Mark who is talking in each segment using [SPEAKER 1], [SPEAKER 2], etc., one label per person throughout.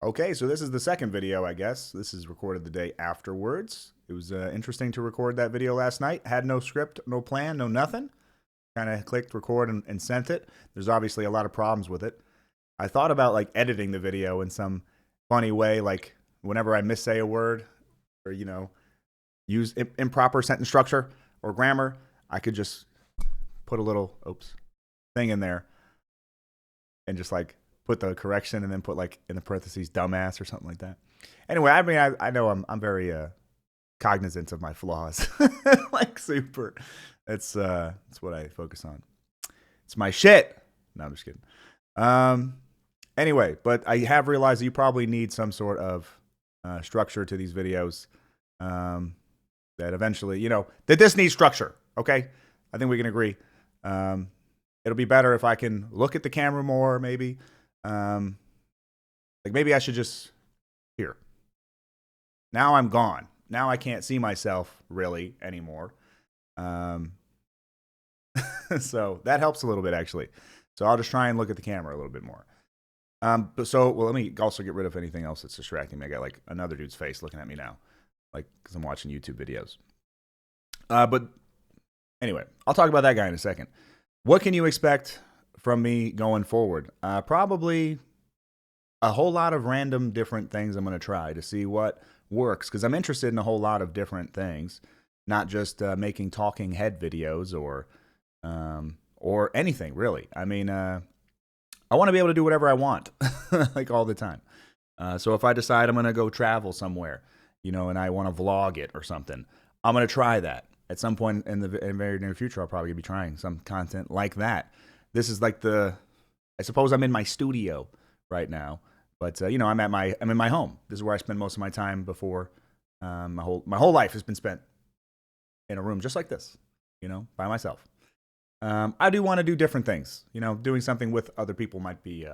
[SPEAKER 1] Okay, so this is the second video, I guess. This is recorded the day afterwards. It was interesting to record that video last night. Had no script, no plan, no nothing. Kind of clicked record and sent it. There's obviously a lot of problems with it. I thought about like editing the video in some funny way, like whenever I missay a word or, use improper sentence structure or grammar, I could just put a little thing in there and just like put the correction and then put like in the parentheses dumbass or something like that. Anyway, I mean, I know I'm very cognizant of my flaws, like super. That's what I focus on. It's my shit. No, I'm just kidding. Anyway, but I have realized that you probably need some sort of structure to these videos. That eventually, that this needs structure. Okay, I think we can agree. It'll be better if I can look at the camera more, maybe. Like maybe I should just here. Now I'm gone. Now I can't see myself really anymore. So that helps a little bit actually. So I'll just try and look at the camera a little bit more. Let me also get rid of anything else that's distracting me. I got like another dude's face looking at me now, like because I'm watching YouTube videos. But anyway, I'll talk about that guy in a second. What can you expect from me going forward? Probably a whole lot of random different things I'm going to try to see what works, because I'm interested in a whole lot of different things, not just making talking head videos or anything really. I mean, I want to be able to do whatever I want, like all the time. So if I decide I'm going to go travel somewhere, and I want to vlog it or something, I'm going to try that. At some point in the very near future, I'll probably be trying some content like that. This is like I suppose I'm in my studio right now, but I'm in my home. This is where I spend most of my time before. My whole life has been spent in a room just like this, by myself. I do want to do different things. Doing something with other people might be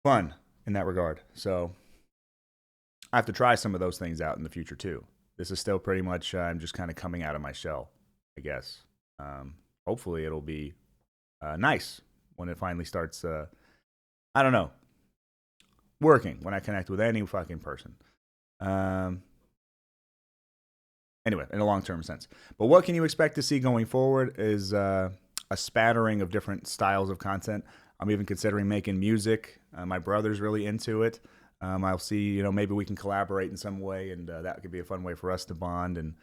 [SPEAKER 1] fun in that regard. So I have to try some of those things out in the future too. This is still pretty much I'm just kind of coming out of my shell, I guess. Hopefully it'll be nice when it finally starts, I don't know, working, when I connect with any fucking person. Anyway, in a long-term sense. But what can you expect to see going forward is a spattering of different styles of content. I'm even considering making music. My brother's really into it. I'll see, maybe we can collaborate in some way, and that could be a fun way for us to bond and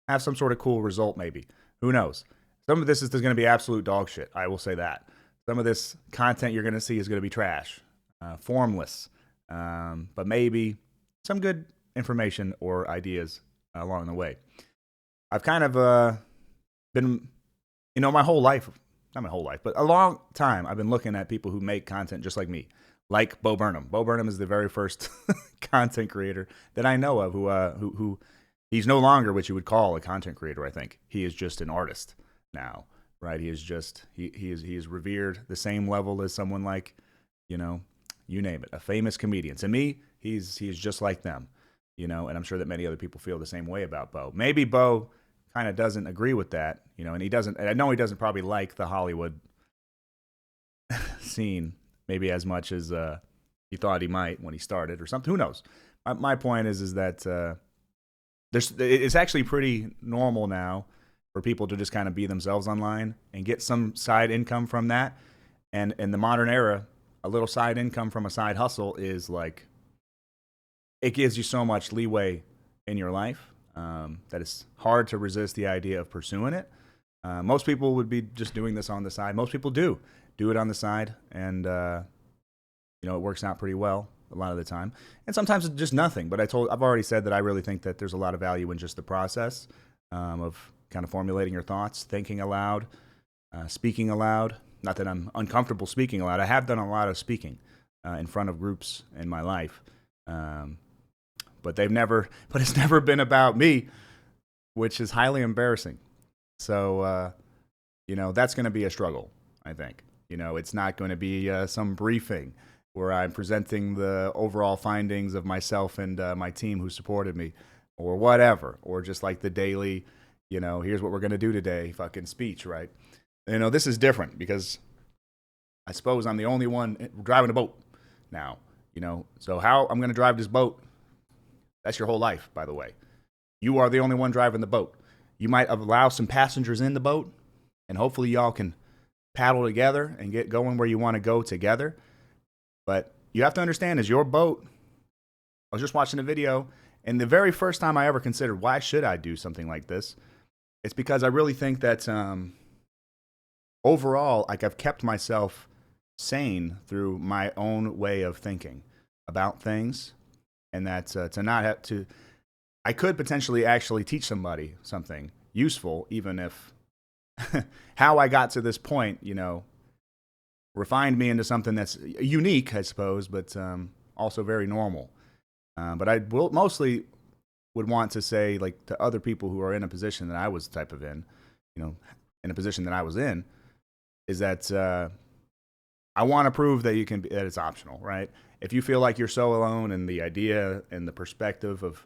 [SPEAKER 1] have some sort of cool result, maybe. Who knows? Some of this is going to be absolute dog shit. I will say that. Some of this content you're going to see is going to be trash, formless, but maybe some good information or ideas along the way. I've kind of been, my whole life, not my whole life, but a long time, I've been looking at people who make content just like me. Like Bo Burnham. Bo Burnham is the very first content creator that I know of who he's no longer what you would call a content creator, I think. He is just an artist now, right? He is just he is revered the same level as someone like, you name it, a famous comedian. To me, he's just like them, and I'm sure that many other people feel the same way about Bo. Maybe Bo kind of doesn't agree with that, and I know he doesn't probably like the Hollywood scene maybe as much as he thought he might when he started or something. Who knows? My point is that it's actually pretty normal now for people to just kind of be themselves online and get some side income from that. And in the modern era, a little side income from a side hustle is like, it gives you so much leeway in your life that it's hard to resist the idea of pursuing it. Most people would be just doing this on the side. Most people do it on the side, and it works out pretty well a lot of the time. And sometimes it's just nothing. But I've already said that I really think that there's a lot of value in just the process of kind of formulating your thoughts, thinking aloud, speaking aloud. Not that I'm uncomfortable speaking aloud. I have done a lot of speaking in front of groups in my life, but it's never been about me, which is highly embarrassing. So that's going to be a struggle, I think. It's not going to be some briefing where I'm presenting the overall findings of myself and my team who supported me or whatever, or just like the daily, here's what we're going to do today, fucking speech, right? This is different because I suppose I'm the only one driving a boat now, You know, so how I'm going to drive this boat, that's your whole life, by the way. You are the only one driving the boat. You might allow some passengers in the boat, and hopefully y'all can paddle together and get going where you want to go together. But you have to understand, is your boat. I was just watching a video, and the very first time I ever considered, why should I do something like this? It's because I really think that overall, like, I've kept myself sane through my own way of thinking about things, and that to not have to, I could potentially actually teach somebody something useful, even if how I got to this point, you know, refined me into something that's unique, I suppose, but also very normal. But I will mostly would want to say, like, to other people who are in a position that I was type of in, you know, in a position that I was in, is that I want to prove that that it's optional, right? If you feel like you're so alone in the idea and the perspective of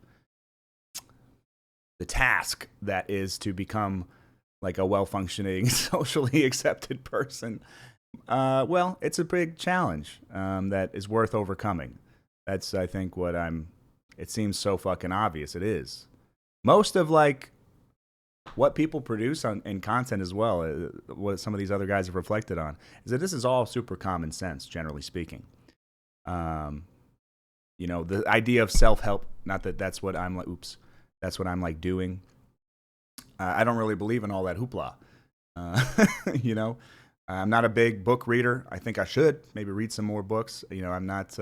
[SPEAKER 1] the task that is to become like a well-functioning, socially accepted person, well, it's a big challenge that is worth overcoming. That's, I think, it seems so fucking obvious. It is. Most of, like, what people produce in content as well, what some of these other guys have reflected on, is that this is all super common sense, generally speaking. You know, the idea of self-help, not that that's what I'm like, that's what I'm like doing. I don't really believe in all that hoopla. You know, I'm not a big book reader. I think I should maybe read some more books. You know, I'm not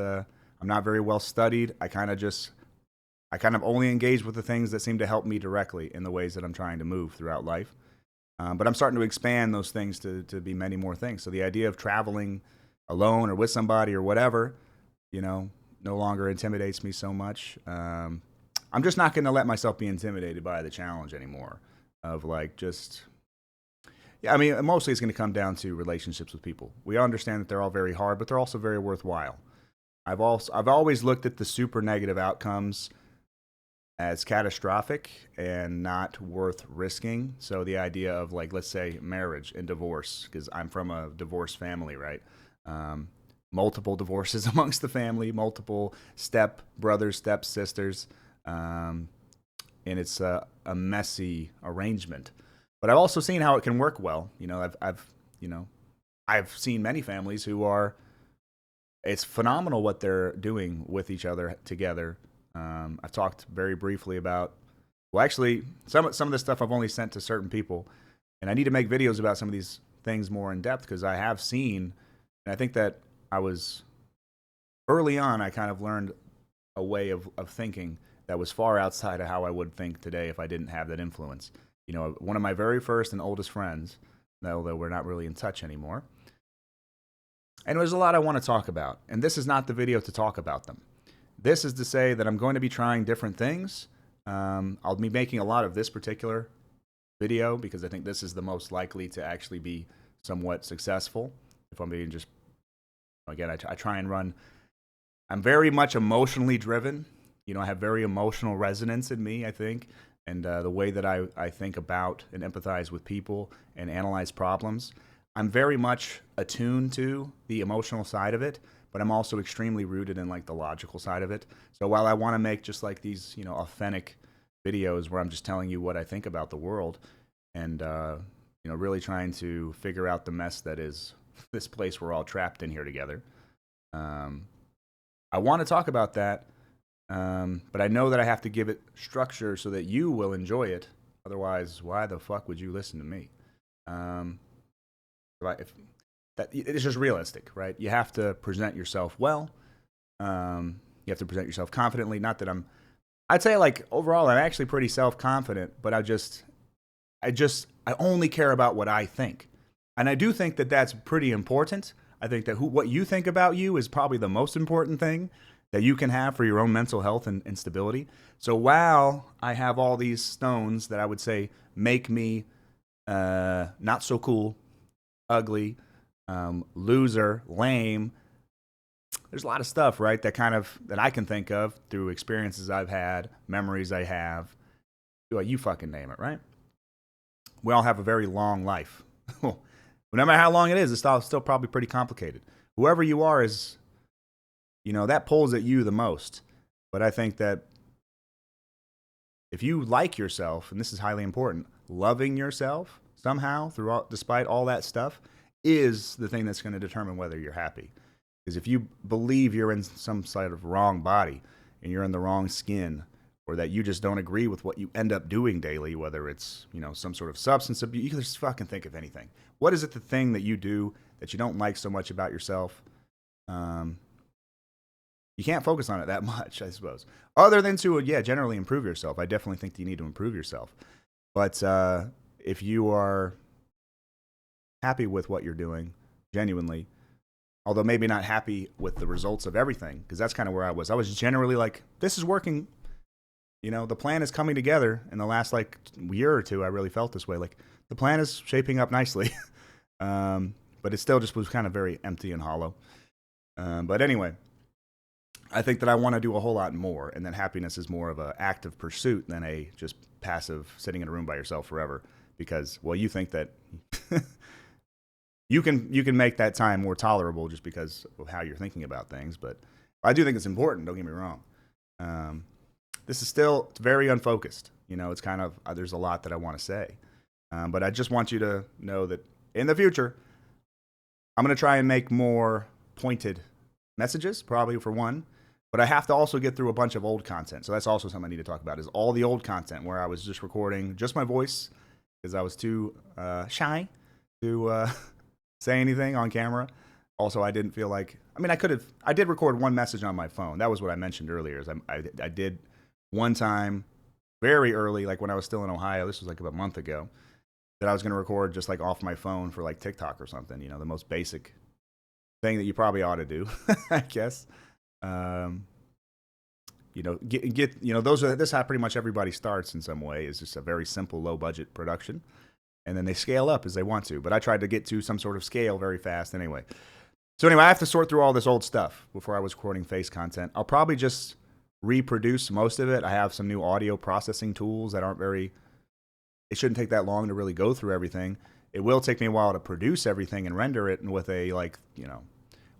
[SPEAKER 1] very well studied. I kind of only engage with the things that seem to help me directly in the ways that I'm trying to move throughout life. But I'm starting to expand those things to be many more things. So the idea of traveling alone or with somebody or whatever, you know, no longer intimidates me so much. I'm just not going to let myself be intimidated by the challenge anymore of, like, just, yeah, I mean, mostly it's going to come down to relationships with people. We understand that they're all very hard, but they're also very worthwhile. I've always looked at the super negative outcomes as catastrophic and not worth risking. So the idea of, like, let's say marriage and divorce, because I'm from a divorced family, right? Multiple divorces amongst the family, multiple step brothers, step sisters, and it's a messy arrangement. But I've also seen how it can work well. You know, I've seen many families who are. It's phenomenal what they're doing with each other together. I've talked very briefly about, well, actually, some of this stuff I've only sent to certain people, and I need to make videos about some of these things more in depth, because I have seen, and I think that early on, I kind of learned a way of thinking that was far outside of how I would think today if I didn't have that influence. You know, one of my very first and oldest friends, although we're not really in touch anymore, and there's a lot I want to talk about, and this is not the video to talk about them. This is to say that I'm going to be trying different things. I'll be making a lot of this particular video because I think this is the most likely to actually be somewhat successful. If I'm being just, again, I try and run. I'm very much emotionally driven. You know, I have very emotional resonance in me, I think, and the way that I think about and empathize with people and analyze problems. I'm very much attuned to the emotional side of it, but I'm also extremely rooted in, like, the logical side of it. So while I want to make just like these, you know, authentic videos where I'm just telling you what I think about the world and, you know, really trying to figure out the mess that is this place we're all trapped in here together. I want to talk about that, but I know that I have to give it structure so that you will enjoy it. Otherwise, why the fuck would you listen to me? It's just realistic, right? You have to present yourself well. You have to present yourself confidently. Not that I'd say, like, overall, I'm actually pretty self-confident, but I only care about what I think. And I do think that that's pretty important. I think that what you think about you is probably the most important thing that you can have for your own mental health and stability. So while I have all these stones that I would say make me not so cool, ugly, loser, lame, there's a lot of stuff, right, that I can think of through experiences I've had, memories I have. Well, you fucking name it, right? We all have a very long life. No matter how long it is, it's still probably pretty complicated. Whoever you are is that pulls at you the most. But I think that if you like yourself, and this is highly important, loving yourself somehow despite all that stuff is the thing that's going to determine whether you're happy. Because if you believe you're in some sort of wrong body and you're in the wrong skin, or that you just don't agree with what you end up doing daily, whether it's, some sort of substance abuse, you can just fucking think of anything. What is it, the thing that you do that you don't like so much about yourself? You can't focus on it that much, I suppose. Other than to, generally improve yourself. I definitely think that you need to improve yourself. But if you are happy with what you're doing, genuinely, although maybe not happy with the results of everything, because that's kind of where I was. I was generally like, this is working. The plan is coming together. In the last year or two, I really felt this way. Like the plan is shaping up nicely, but it still just was kind of very empty and hollow. But anyway, I think that I want to do a whole lot more, and that happiness is more of an active pursuit than a just passive sitting in a room by yourself forever. Because, well, you think that you can make that time more tolerable just because of how you're thinking about things. But I do think it's important. Don't get me wrong. This is still very unfocused. It's kind of there's a lot that I want to say, but I just want you to know that in the future, I'm going to try and make more pointed messages, probably for one. But I have to also get through a bunch of old content. So that's also something I need to talk about, is all the old content where I was just recording just my voice because I was too shy to say anything on camera. Also, I didn't feel like, I did record one message on my phone. That was what I mentioned earlier. Is I did one time very early, like when I was still in Ohio, this was like about a month ago, that I was going to record just like off my phone for like TikTok or something, the most basic thing that you probably ought to do, I guess. This is how pretty much everybody starts in some way, is just a very simple low budget production. And then they scale up as they want to. But I tried to get to some sort of scale very fast anyway. So anyway, I have to sort through all this old stuff before I was recording face content. I'll probably just reproduce most of it. I have some new audio processing tools that it shouldn't take that long to really go through everything. It will take me a while to produce everything and render it, and with a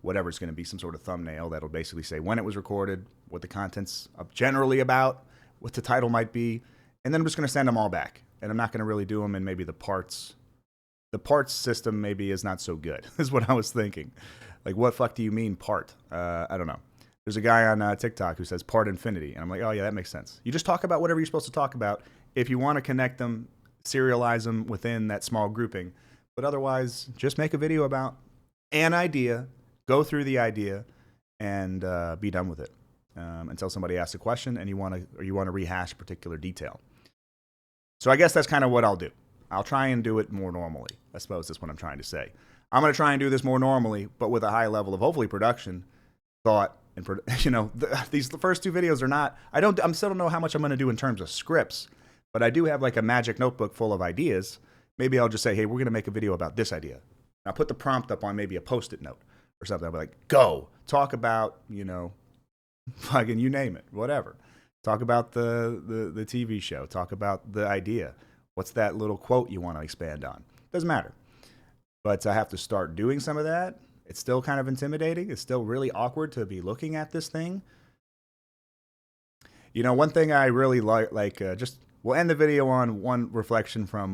[SPEAKER 1] whatever it's going to be, some sort of thumbnail that'll basically say when it was recorded, what the content's generally about, what the title might be, and then I'm just going to send them all back. And I'm not going to really do them in maybe the parts. The parts system maybe is not so good, is what I was thinking. Like, what fuck do you mean part? I don't know. There's a guy on TikTok who says part infinity. And I'm like, oh, yeah, that makes sense. You just talk about whatever you're supposed to talk about. If you want to connect them, serialize them within that small grouping. But otherwise, just make a video about an idea, go through the idea, and be done with it until somebody asks a question and you want to rehash a particular detail. So I guess that's kind of what I'll do. I'll try and do it more normally. I suppose that's what I'm trying to say. I'm going to try and do this more normally, but with a high level of hopefully production, thought, and these first two videos are not. I still don't know how much I'm going to do in terms of scripts, but I do have like a magic notebook full of ideas. Maybe I'll just say, hey, we're going to make a video about this idea. I'll put the prompt up on maybe a Post-it note or something. I'll be like, go talk about, fucking you name it, whatever. Talk about the TV show. Talk about the idea. What's that little quote you want to expand on? Doesn't matter. But I have to start doing some of that. It's still kind of intimidating. It's still really awkward to be looking at this thing. One thing I really we'll end the video on one reflection from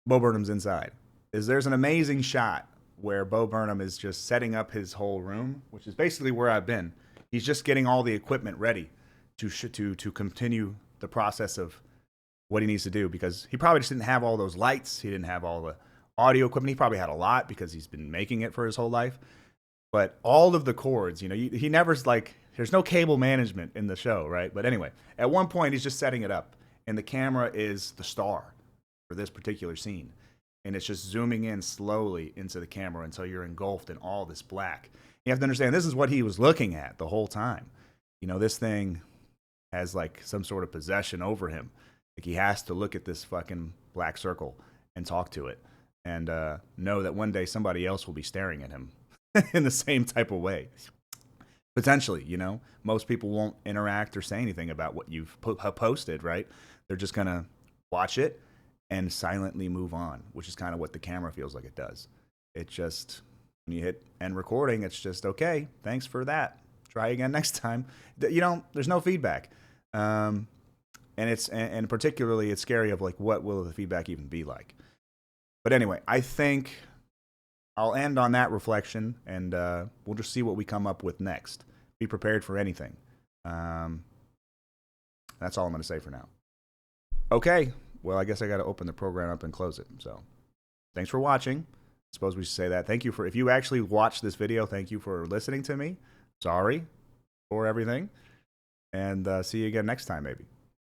[SPEAKER 1] Bo Burnham's Inside. There's an amazing shot where Bo Burnham is just setting up his whole room, which is basically where I've been. He's just getting all the equipment ready to continue the process of what he needs to do, because he probably just didn't have all those lights. He didn't have all the audio equipment. He probably had a lot because he's been making it for his whole life. But all of the cords, he never's like, there's no cable management in the show, right? But anyway, at one point he's just setting it up, and the camera is the star for this particular scene. And it's just zooming in slowly into the camera until you're engulfed in all this black. You have to understand, this is what he was looking at the whole time. This thing has like some sort of possession over him. Like he has to look at this fucking black circle and talk to it, and know that one day somebody else will be staring at him in the same type of way. Potentially, most people won't interact or say anything about what you've posted, right? They're just going to watch it and silently move on, which is kind of what the camera feels like it does. It just When you hit end recording, it's just, okay, thanks for that. Try again next time. There's no feedback. And particularly it's scary of like, what will the feedback even be like? But anyway, I think I'll end on that reflection, and we'll just see what we come up with next. Be prepared for anything. That's all I'm going to say for now. Okay, well, I guess I got to open the program up and close it. So thanks for watching. I suppose we should say that. Thank you if you actually watched this video, thank you for listening to me. Sorry for everything. And see you again next time, maybe.